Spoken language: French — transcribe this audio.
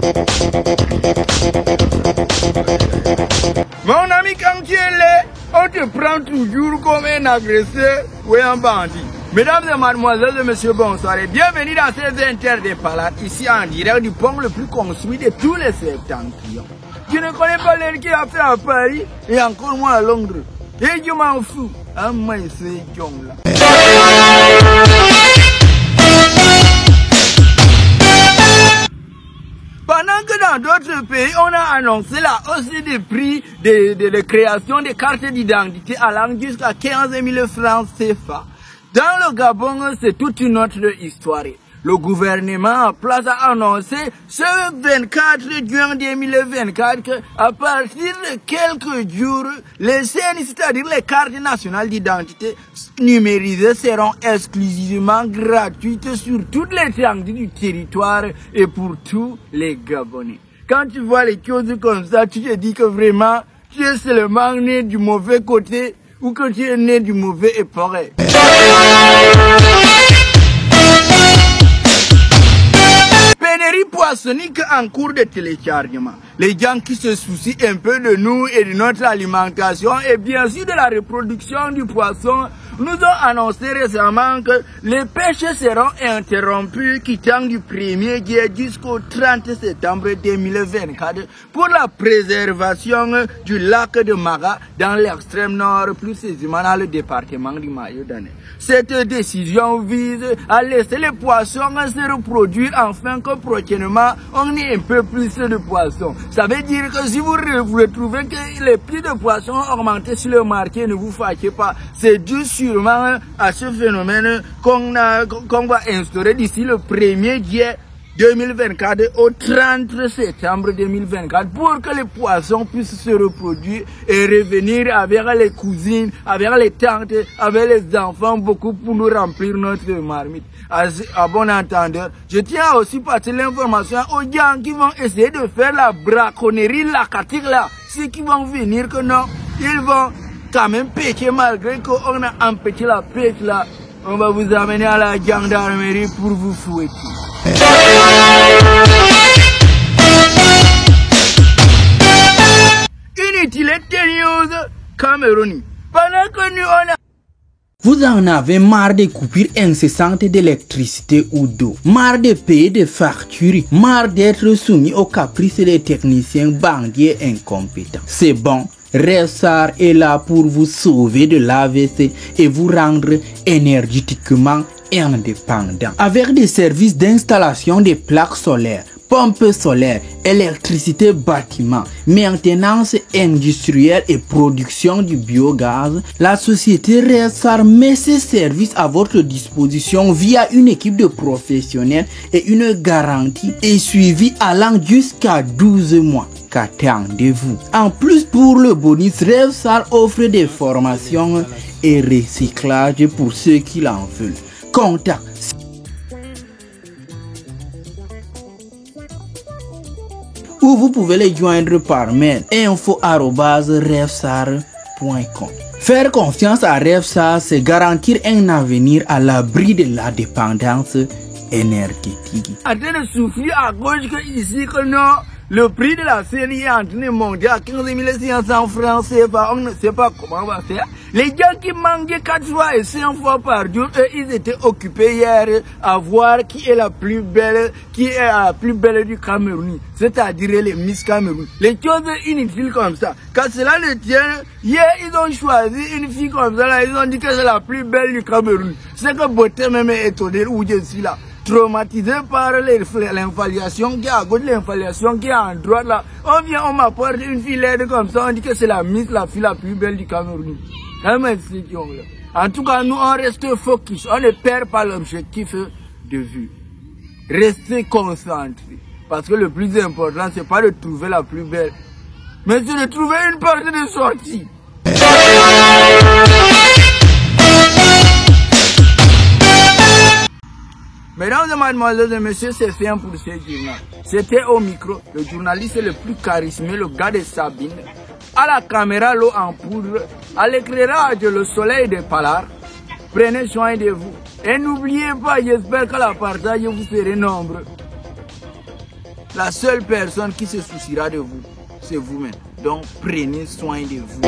Mon ami, quand tu es là, on te prend toujours comme un agresseur ou un bandit. Mesdames et mademoiselles et messieurs, bonsoir et bienvenue dans ces Inter des Palades, ici en direct du pont le plus construit de tous les septentrions. Tu ne connais pas l'air qu'il a fait à Paris et encore moins à Londres. Et je m'en fous. Ah, moi, c'est John là. Pendant que dans d'autres pays, on a annoncé la hausse des prix de création des cartes d'identité allant jusqu'à 15 000 francs CFA. Dans le Gabon, c'est toute une autre histoire. Le gouvernement en place a annoncé ce 24 juin 2024 qu'à partir de quelques jours, les CNI, c'est-à-dire les cartes nationales d'identité numérisées, seront exclusivement gratuites sur toutes les étendues du territoire et pour tous les Gabonais. Quand tu vois les choses comme ça, tu te dis que vraiment, tu es seulement né du mauvais côté ou que tu es né du mauvais époque. Pénurie poissonnique en cours de téléchargement. Les gens qui se soucient un peu de nous et de notre alimentation et bien sûr de la reproduction du poisson nous ont annoncé récemment que les pêches seront interrompues quittant du 1er juillet jusqu'au 30 septembre 2024 pour la préservation du lac de Maga dans l'extrême nord, plus précisément dans le département du Mayo-Dané. Cette décision vise à laisser les poissons se reproduire afin que prochainement on ait un peu plus de poissons. Ça veut dire que si vous retrouvez que les prix de poissons ont augmenté sur le marché, ne vous fâchez pas. C'est dû sûrement à ce phénomène qu'on va instaurer d'ici le 1er juillet 2024 au 30 septembre 2024 pour que les poissons puissent se reproduire et revenir avec les cousines, avec les tantes, avec les enfants, beaucoup pour nous remplir notre marmite. À bon entendeur, je tiens aussi à passer l'information aux gens qui vont essayer de faire la braconnerie, la catique là, ceux qui vont venir que non, ils vont quand même pêcher malgré qu'on a empêché la pêche là. On va vous amener à la gendarmerie pour vous fouetter. Inutilité news Cameroun. Pendant que nous on a... Vous en avez marre des coupures incessantes d'électricité ou d'eau, marre de payer des factures, marre d'être soumis aux caprices des techniciens banquiers incompétents. C'est bon, Revsar est là pour vous sauver de l'AVC et vous rendre énergétiquement indépendant. Avec des services d'installation des plaques solaires, pompes solaires, électricité bâtiment, maintenance industrielle et production du biogaz, la société Revsar met ses services à votre disposition via une équipe de professionnels et une garantie et suivi allant jusqu'à 12 mois. Qu'attendez-vous? En plus, pour le bonus, Revsar offre des formations et recyclage pour ceux qui l'en veulent. Contact. Ou vous pouvez les joindre par mail info@revsar.com. Faire confiance à Revsar, c'est garantir un avenir à l'abri de la dépendance énergétique. En train de souffrir à gauche que ici que non, le prix de la série est en train de monter à 15 500 francs CFA. On ne sait pas comment on va faire. Les gens qui mangeaient 4 fois et 5 fois par jour, eux, ils étaient occupés hier à voir qui est la plus belle du Cameroun. C'est-à-dire les Miss Cameroun. Les choses inutiles comme ça. Quand cela le tient, hier, ils ont choisi une fille comme ça, là, ils ont dit que c'est la plus belle du Cameroun. C'est que beauté même est étonné où je suis là. Traumatisé par l'inflation qui est à gauche, l'inflation qui est à droite là. On vient, on m'apporte une fille laide comme ça, on dit que c'est la Miss, la fille la plus belle du Cameroun. En tout cas, nous on reste focus, on ne perd pas l'objectif de vue. Restez concentrés. Parce que le plus important, c'est pas de trouver la plus belle, mais c'est de trouver une porte de sortie. Mesdames et mademoiselles et messieurs, c'est fin pour ce journal. C'était au micro, le journaliste le plus charismatique, le gars de Sabine. À la caméra, l'eau en poudre. À l'éclairage, le soleil des Palades. Prenez soin de vous. Et n'oubliez pas, j'espère qu'à la partage, vous serez nombreux. La seule personne qui se souciera de vous, c'est vous-même. Donc, prenez soin de vous.